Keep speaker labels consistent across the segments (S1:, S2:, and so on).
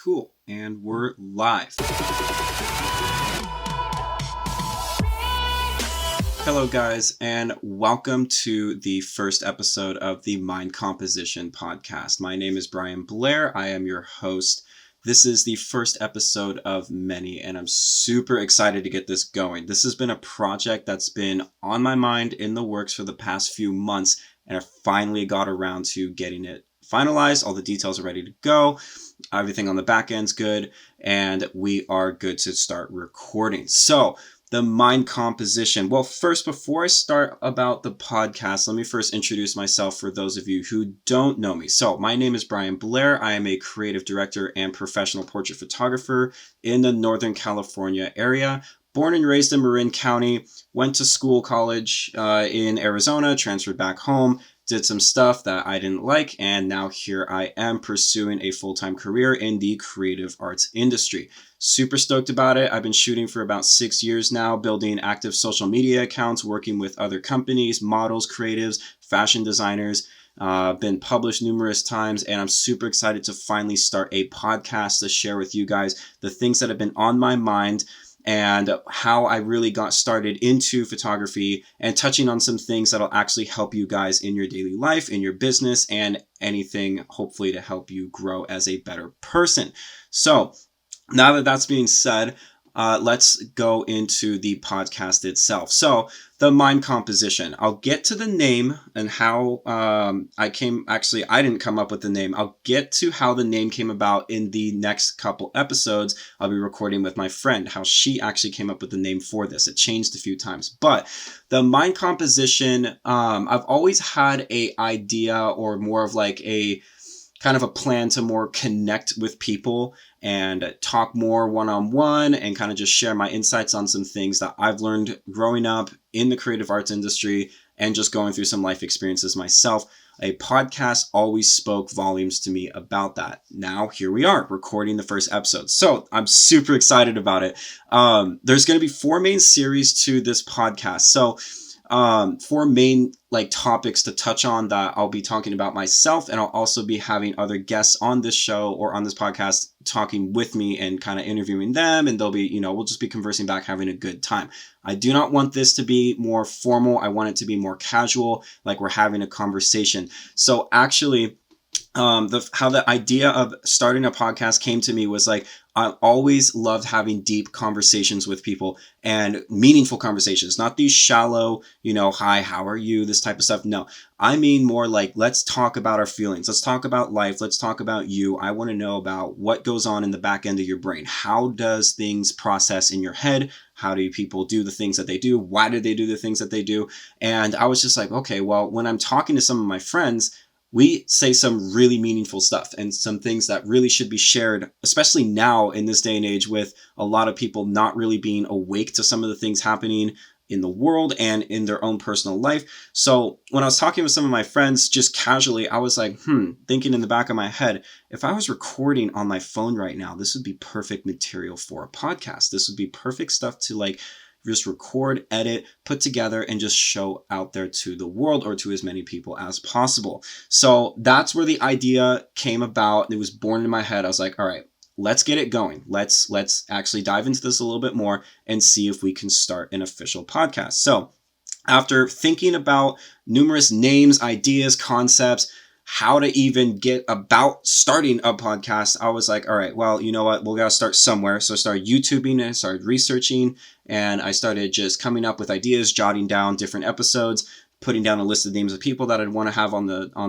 S1: Cool. And we're live. Hello, guys, and welcome to the first episode of the Mind Composition podcast. My name is Brian Blair. I am your host. This is the first episode of many, and I'm super excited to get this going. This has been a project that's been on my mind in the works for the past few months, and I finally got around to getting it finalized. All the details are ready to go. Everything on the back end's good, and we are good to start recording. So, the mind composition. Well, first, before I start about the podcast, let me first introduce myself for those of you who don't know me. So, my name is Brian Blair. I am a creative director and professional portrait photographer in the Northern California area. Born and raised in Marin County, went to college in Arizona, transferred back home, did some stuff that I didn't like, and now here I am pursuing a full-time career in the creative arts industry. Super stoked about it. I've been shooting for about 6 years now, building active social media accounts, working with other companies, models, creatives, fashion designers, been published numerous times, and I'm super excited to finally start a podcast to share with you guys the things that have been on my mind and how I really got started into photography, and touching on some things that'll actually help you guys in your daily life, in your business, and anything hopefully to help you grow as a better person. So now that that's being said, let's go into the podcast itself. So the mind composition. I'll get to the name and how I didn't come up with the name. I'll get to how the name came about in the next couple episodes. I'll be recording with my friend, how she actually came up with the name for this. It changed a few times. But the mind composition, I've always had a idea, or more of like a kind of a plan to more connect with people and talk more one-on-one, and kind of just share my insights on some things that I've learned growing up in the creative arts industry and just going through some life experiences myself. A podcast always spoke volumes to me about that. Now here we are recording the first episode. So I'm super excited about it. There's going to be 4 main series to this podcast. So 4 main topics to touch on that I'll be talking about myself, and I'll also be having other guests on this show or on this podcast talking with me and kind of interviewing them, and they'll be, we'll just be conversing back, having a good time. I do not want this to be more formal. I want it to be more casual, like we're having a conversation. So actually, how the idea of starting a podcast came to me was like, I always loved having deep conversations with people, and meaningful conversations, not these shallow, hi, how are you? This type of stuff. No, I mean more like, let's talk about our feelings. Let's talk about life. Let's talk about you. I want to know about what goes on in the back end of your brain. How does things process in your head? How do people do the things that they do? Why do they do the things that they do? And I was just like, okay, well, when I'm talking to some of my friends, we say some really meaningful stuff and some things that really should be shared, especially now in this day and age, with a lot of people not really being awake to some of the things happening in the world and in their own personal life. So when I was talking with some of my friends just casually, I was like, thinking in the back of my head, if I was recording on my phone right now, this would be perfect material for a podcast. This would be perfect stuff to just record, edit, put together, and just show out there to the world, or to as many people as possible. So that's where the idea came about. It was born in my head. I was like, all right, let's get it going. Let's actually dive into this a little bit more and see if we can start an official podcast. So after thinking about numerous names, ideas, concepts, how to even get about starting a podcast, I was like, all right, well, you know what? We'll gotta start somewhere. So I started YouTubing and started researching, and I started just coming up with ideas, jotting down different episodes, putting down a list of names of people that I'd want to have on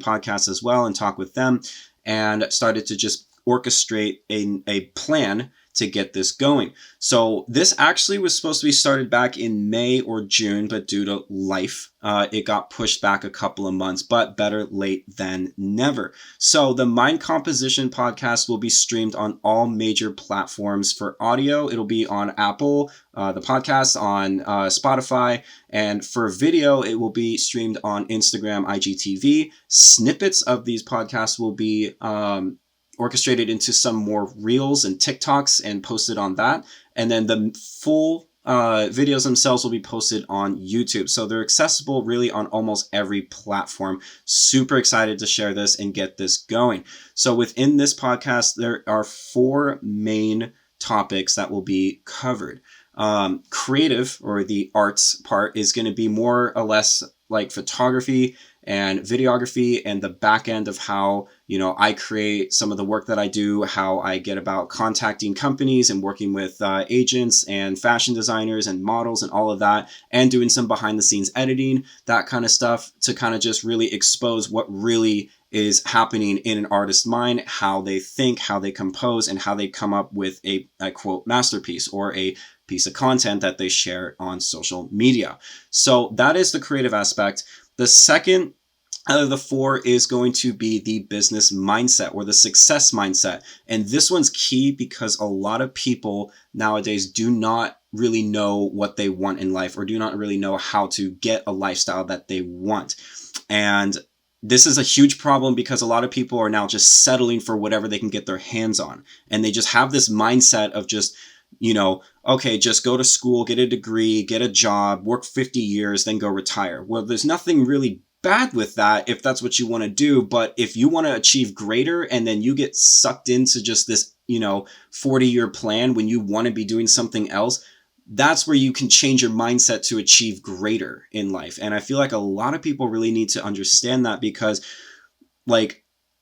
S1: podcast as well and talk with them, and started to just orchestrate a plan to get this going. So this actually was supposed to be started back in May or June, but due to life, it got pushed back a couple of months, but better late than never. So the Mind Composition podcast will be streamed on all major platforms. For audio, it'll be on Apple, the podcast on Spotify, and for video, it will be streamed on Instagram, IGTV. Snippets of these podcasts will be orchestrated into some more reels and TikToks and posted on that. And then the full videos themselves will be posted on YouTube. So they're accessible really on almost every platform. Super excited to share this and get this going. So within this podcast, there are 4 main topics that will be covered. Creative, or the arts part, is going to be more or less like photography and videography and the back end of how, I create some of the work that I do, how I get about contacting companies and working with agents and fashion designers and models and all of that, and doing some behind the scenes editing, that kind of stuff, to kind of just really expose what really is happening in an artist's mind, how they think, how they compose, and how they come up with a quote masterpiece or a piece of content that they share on social media. So that is the creative aspect. The second out of the 4 is going to be the business mindset or the success mindset. And this one's key because a lot of people nowadays do not really know what they want in life, or do not really know how to get a lifestyle that they want. And this is a huge problem because a lot of people are now just settling for whatever they can get their hands on. And they just have this mindset of just, okay, just go to school, get a degree, get a job, work 50 years, then go retire. Well, there's nothing really bad with that if that's what you want to do. But if you want to achieve greater and then you get sucked into just this, 40-year plan when you want to be doing something else, that's where you can change your mindset to achieve greater in life. And I feel like a lot of people really need to understand that, because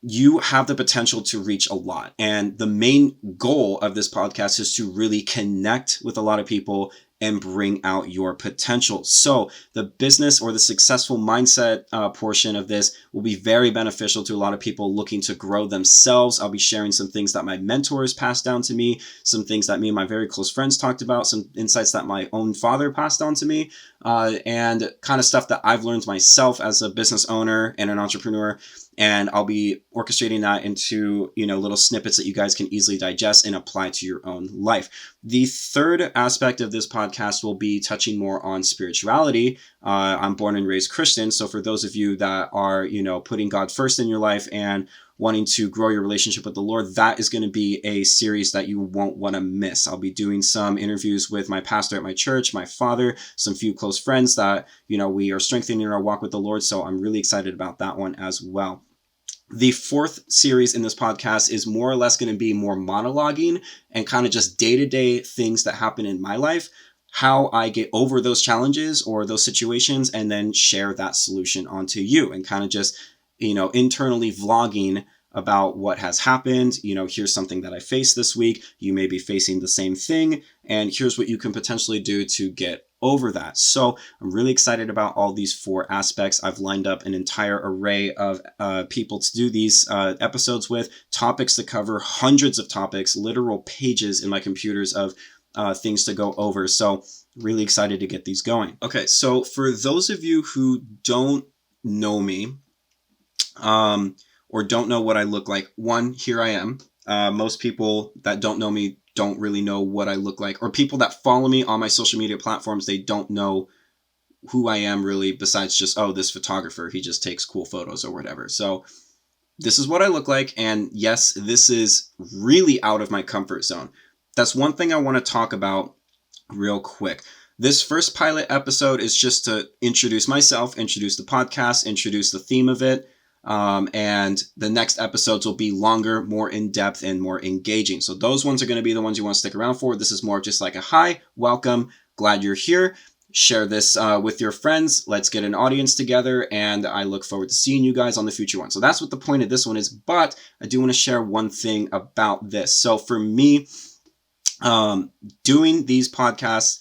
S1: you have the potential to reach a lot. And the main goal of this podcast is to really connect with a lot of people and bring out your potential. So the business or the successful mindset portion of this will be very beneficial to a lot of people looking to grow themselves. I'll be sharing some things that my mentors passed down to me, some things that me and my very close friends talked about, some insights that my own father passed on to me, and kind of stuff that I've learned myself as a business owner and an entrepreneur. And I'll be orchestrating that into, little snippets that you guys can easily digest and apply to your own life. The third aspect of this podcast will be touching more on spirituality. I'm born and raised Christian. So for those of you that are, putting God first in your life and wanting to grow your relationship with the Lord, that is going to be a series that you won't want to miss. I'll be doing some interviews with my pastor at my church, my father, some few close friends that, we are strengthening our walk with the Lord. So I'm really excited about that one as well. The fourth series in this podcast is more or less going to be more monologuing and kind of just day-to-day things that happen in my life, how I get over those challenges or those situations, and then share that solution onto you, and kind of just, internally vlogging about what has happened. Here's something that I faced this week. You may be facing the same thing, and here's what you can potentially do to get over that. So I'm really excited about all these 4 aspects. I've lined up an entire array of people to do these episodes with, topics to cover, hundreds of topics, literal pages in my computers of things to go over. So really excited to get these going. Okay, so for those of you who don't know me, or don't know what I look like, one, here I am. Most people that don't know me don't really know what I look like, or people that follow me on my social media platforms, they don't know who I am really, besides just, oh, this photographer, he just takes cool photos or whatever. So this is what I look like. And yes, this is really out of my comfort zone. That's one thing I want to talk about real quick. This first pilot episode is just to introduce myself, introduce the podcast, introduce the theme of it. And the next episodes will be longer, more in-depth, and more engaging. So those ones are going to be the ones you want to stick around for. This is more just like a hi, welcome, glad you're here. Share this with your friends. Let's get an audience together, and I look forward to seeing you guys on the future one. So that's what the point of this one is, but I do want to share one thing about this. So for me, doing these podcasts,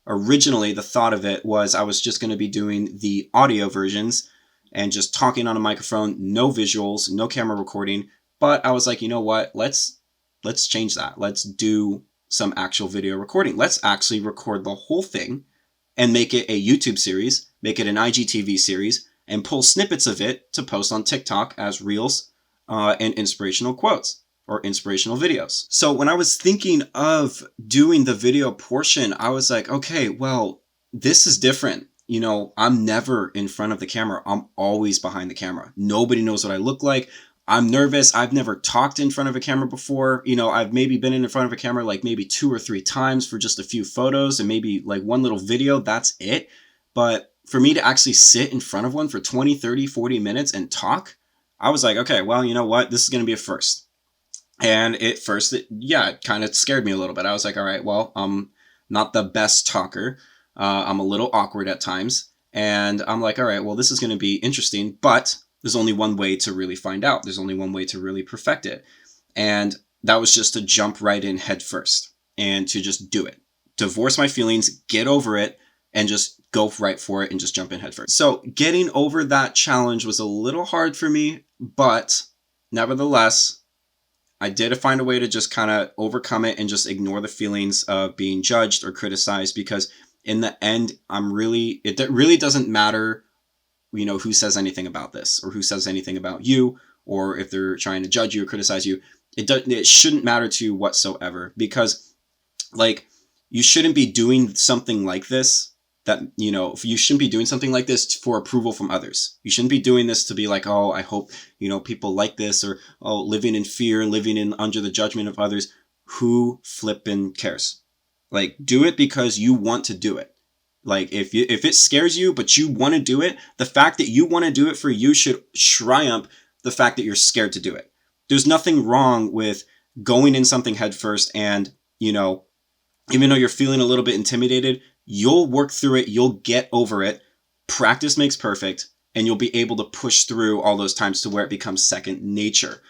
S1: originally the thought of it was I was just going to be doing the audio versions and just talking on a microphone, no visuals, no camera recording. But I was like, you know what? Let's change that. Let's do some actual video recording. Let's actually record the whole thing and make it a YouTube series, make it an IGTV series, and pull snippets of it to post on TikTok as reels and inspirational quotes or inspirational videos. So when I was thinking of doing the video portion, I was like, okay, well, this is different. I'm never in front of the camera. I'm always behind the camera. Nobody knows what I look like. I'm nervous. I've never talked in front of a camera before. I've maybe been in front of a camera like maybe 2 or 3 times for just a few photos and maybe like one little video. That's it. But for me to actually sit in front of one for 20, 30, 40 minutes and talk, I was like, okay, well, you know what? This is going to be a first. And it kind of scared me a little bit. I was like, all right, well, I'm not the best talker. I'm a little awkward at times. And I'm like, all right, well, this is going to be interesting, but there's only one way to really find out. There's only one way to really perfect it. And that was just to jump right in head first and to just do it. Divorce my feelings, get over it, and just go right for it and just jump in head first. So getting over that challenge was a little hard for me, but nevertheless, I did find a way to just kind of overcome it and just ignore the feelings of being judged or criticized, because in the end, it really doesn't matter, who says anything about this or who says anything about you, or if they're trying to judge you or criticize you. It shouldn't matter to you whatsoever, because like you shouldn't be doing something like this you shouldn't be doing something like this for approval from others. You shouldn't be doing this to be like, oh, I hope, people like this, or, oh, living in fear, under the judgment of others. Who flippin' cares? Like, do it because you want to do it. Like, if it scares you, but you want to do it, the fact that you want to do it for you should triumph the fact that you're scared to do it. There's nothing wrong with going in something head first and, even though you're feeling a little bit intimidated, you'll work through it. You'll get over it. Practice makes perfect, and you'll be able to push through all those times to where it becomes second nature.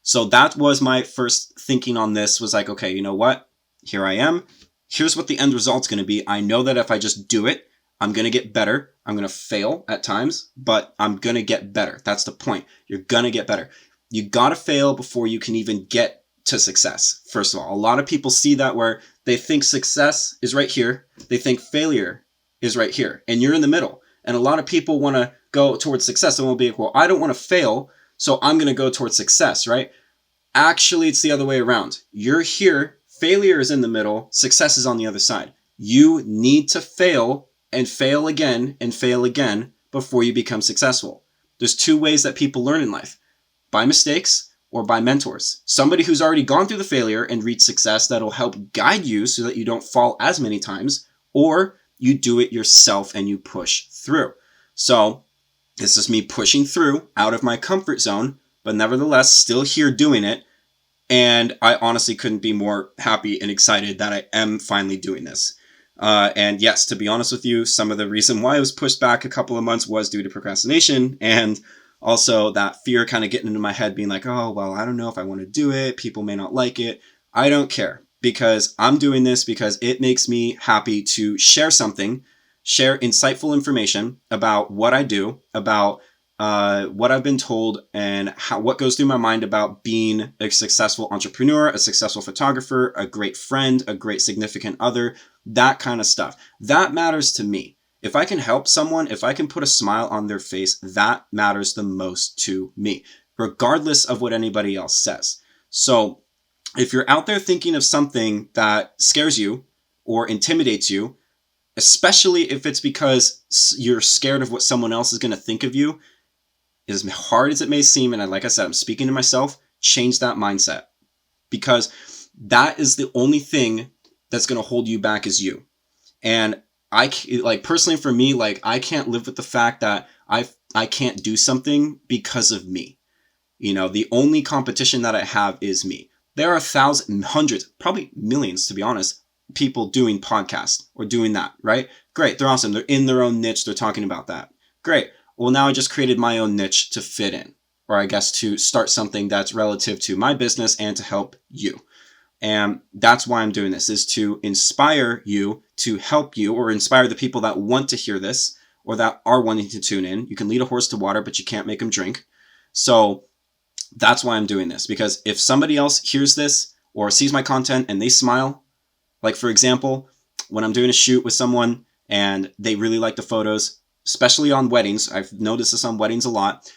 S1: So that was my first thinking on this, was like, okay, you know what? Here I am. Here's what the end result's going to be. I know that if I just do it, I'm going to get better. I'm going to fail at times, but I'm going to get better. That's the point. You're going to get better. You got to fail before you can even get to success. First of all, a lot of people see that where they think success is right here. They think failure is right here, and you're in the middle. And a lot of people want to go towards success and will be like, well, I don't want to fail, so I'm going to go towards success, right? Actually, it's the other way around. You're here. Failure is in the middle. Success is on the other side. You need to fail and fail again before you become successful. There's 2 ways that people learn in life: by mistakes or by mentors. Somebody who's already gone through the failure and reached success that'll help guide you so that you don't fall as many times, or you do it yourself and you push through. So this is me pushing through out of my comfort zone, but nevertheless still here doing it. And I honestly couldn't be more happy and excited that I am finally doing this. And yes, to be honest with you, some of the reason why it was pushed back a couple of months was due to procrastination, and also that fear kind of getting into my head, being like, oh, well, I don't know if I want to do it. People may not like it. I don't care, because I'm doing this because it makes me happy to share insightful information about what I do, about what I've been told, and what goes through my mind about being a successful entrepreneur, a successful photographer, a great friend, a great significant other, that kind of stuff. That matters to me. If I can help someone, if I can put a smile on their face, that matters the most to me, regardless of what anybody else says. So if you're out there thinking of something that scares you or intimidates you, especially if it's because you're scared of what someone else is going to think of you, as hard as it may seem, and like I said, I'm speaking to myself, change that mindset, because that is the only thing that's going to hold you back is you. And personally for me, I can't live with the fact that I can't do something because of me. The only competition that I have is me. There are thousands, hundreds, probably millions, to be honest, people doing podcasts or doing that, right? Great. They're awesome. They're in their own niche. They're talking about that. Great. Well, now I just created my own niche to fit in, or I guess to start something that's relative to my business and to help you. And that's why I'm doing this, is to inspire you, to help you, or inspire the people that want to hear this or that are wanting to tune in. You can lead a horse to water, but you can't make him drink. So that's why I'm doing this, because if somebody else hears this or sees my content and they smile, like for example, when I'm doing a shoot with someone and they really like the photos, especially on weddings, I've noticed this on weddings a lot.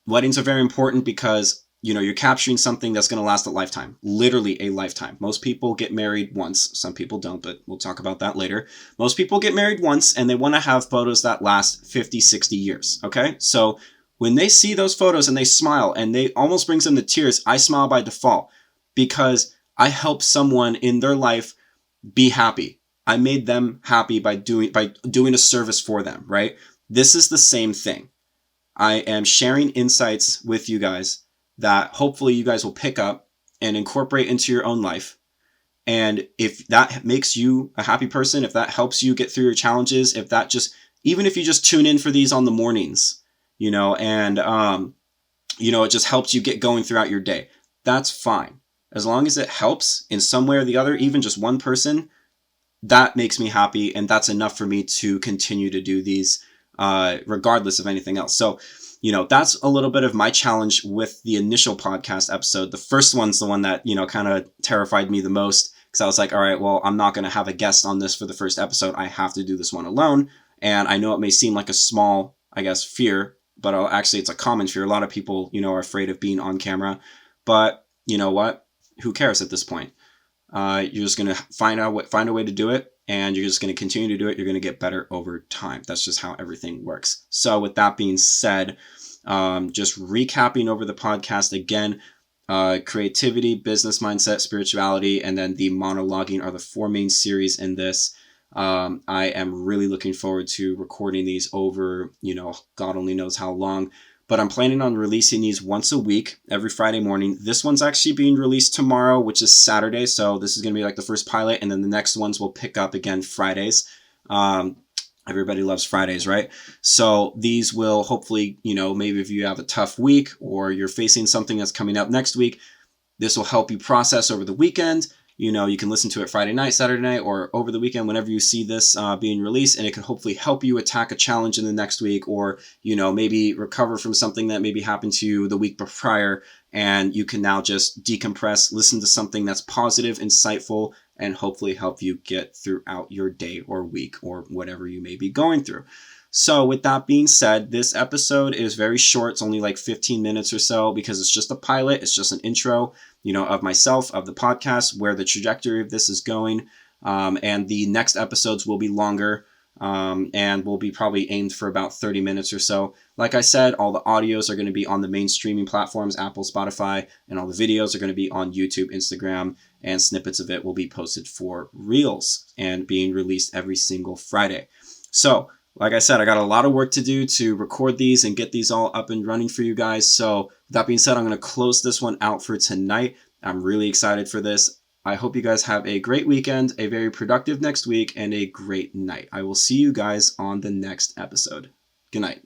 S1: Weddings are very important because you're capturing something that's going to last a lifetime, literally a lifetime. Most people get married once. Some people don't, but we'll talk about that later. Most people get married once and they want to have photos that last 50, 60 years. Okay. So when they see those photos and they smile and they almost brings them to tears, I smile by default because I help someone in their life be happy. I made them happy by doing a service for them, right? This is the same thing. I am sharing insights with you guys that hopefully you guys will pick up and incorporate into your own life. And if that makes you a happy person, if that helps you get through your challenges, if that just, even if you just tune in for these on the mornings, and, it just helps you get going throughout your day, that's fine. As long as it helps in some way or the other, even just one person, that makes me happy. And that's enough for me to continue to do these, regardless of anything else. So, that's a little bit of my challenge with the initial podcast episode. The first one's the one that, kind of terrified me the most, because I was like, all right, well, I'm not going to have a guest on this for the first episode. I have to do this one alone. And I know it may seem like a small, I guess, fear, but actually it's a common fear. A lot of people, are afraid of being on camera. But you know what? Who cares at this point? You're just going to find a way to do it, and you're just going to continue to do it. You're going to get better over time. That's just how everything works. So with that being said, just recapping over the podcast again, creativity, business mindset, spirituality, and then the monologuing are the 4 main series in this. I am really looking forward to recording these over, God only knows how long. But I'm planning on releasing these once a week, every Friday morning. This one's actually being released tomorrow, which is Saturday. So this is going to be like the first pilot. And then the next ones will pick up again Fridays. Everybody loves Fridays, right? So these will hopefully, maybe if you have a tough week or you're facing something that's coming up next week, this will help you process over the weekend. You can listen to it Friday night, Saturday night, or over the weekend whenever you see this being released, and it can hopefully help you attack a challenge in the next week, or, maybe recover from something that maybe happened to you the week prior, and you can now just decompress, listen to something that's positive, insightful, and hopefully help you get throughout your day or week or whatever you may be going through. So with that being said, this episode is very short. It's only like 15 minutes or so because it's just a pilot. It's just an intro, of myself, of the podcast, where the trajectory of this is going. And the next episodes will be longer and will be probably aimed for about 30 minutes or so. Like I said, all the audios are going to be on the main streaming platforms, Apple, Spotify, and all the videos are going to be on YouTube, Instagram, and snippets of it will be posted for Reels and being released every single Friday. So, like I said, I got a lot of work to do to record these and get these all up and running for you guys. So with that being said, I'm going to close this one out for tonight. I'm really excited for this. I hope you guys have a great weekend, a very productive next week, and a great night. I will see you guys on the next episode. Good night.